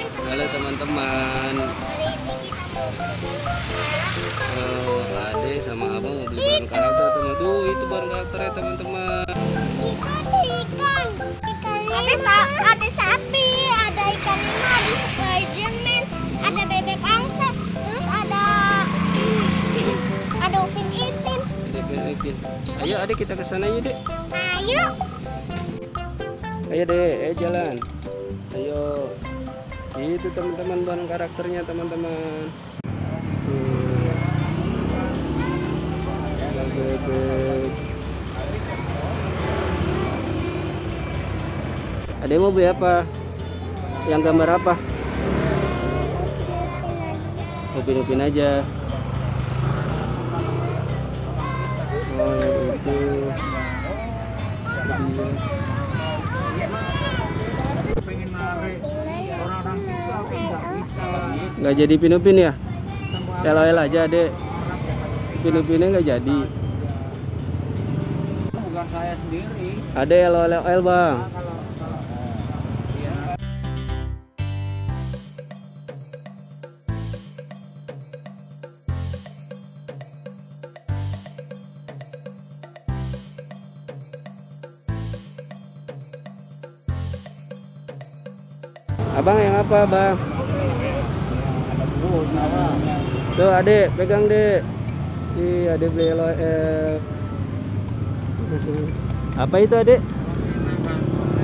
Halo teman-teman. Ade sama abang mau beli barang karakter teman. Tuh itu barang karakternya teman-teman. Ikan. Ada sapi, ada ikan lima, ada Spiderman, ada bebek angsa, terus ada Upin Ipin. Ayo Ade kita ke sana yuk, Dek. Ayo. Ayo Dek, jalan. Ayo. Itu teman-teman barang karakternya teman-teman. Bebek. Ade mau beli apa? Yang gambar apa? Upin-upin aja. Oh itu. Nggak jadi pinupin ya? LOL aja Dek. Pinupinnya nggak jadi. Bukan saya sendiri. Ada LOL bang. Abang yang apa bang? Tuh Adek, pegang Dek. Ih, Adek beli LOL. Apa itu Adek?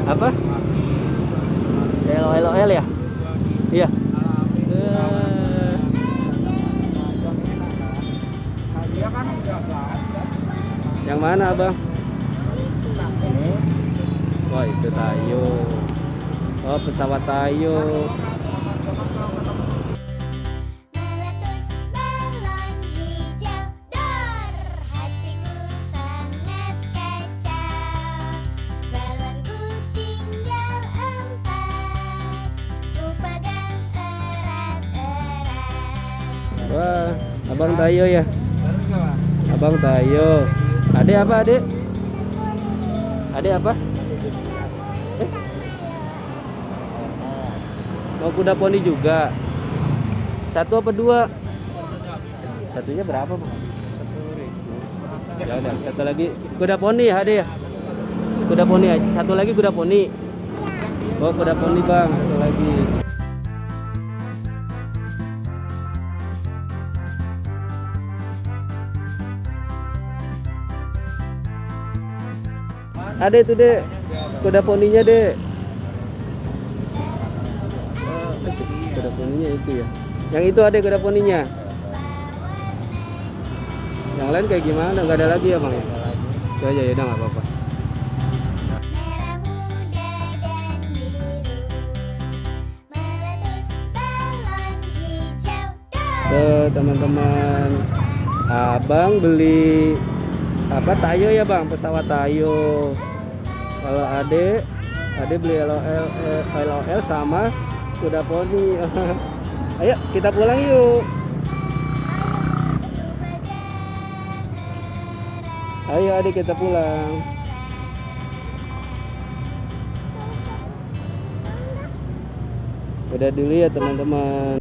Apa? LOL ya? Iya. Yang mana abang? Wah itu Tayo. Oh pesawat Tayo. Meletus balon hijau, dor, hatiku sangat kacau. Balonku tinggal 4, ku pegang erat-erat. Wah, abang Tayo ya? Abang Tayo. Ade apa Adek? Ade apa? Mau kuda poni juga. Satu apa dua? Satunya berapa bang? 10.000. Ya udah, satu lagi kuda poni ya Ade ya? Kuda poni aja. Satu lagi kuda poni. Oh kuda poni bang, satu lagi. Ada itu Dek, kuda poninya Dek. Kuda poninya itu ya. Yang itu ada kuda poninya. Yang lain kayak gimana? Nggak ada lagi ya bang ya? Itu aja ya udah nggak apa-apa. Merah muda dan biru, meletus balon hijau, dor. Tuh teman-teman, abang beli apa Tayo ya bang, pesawat Tayo. Kalau Ade beli LOL sama kuda poni. Ayo kita pulang yuk. Ayo Ade kita pulang. Udah dulu ya teman-teman.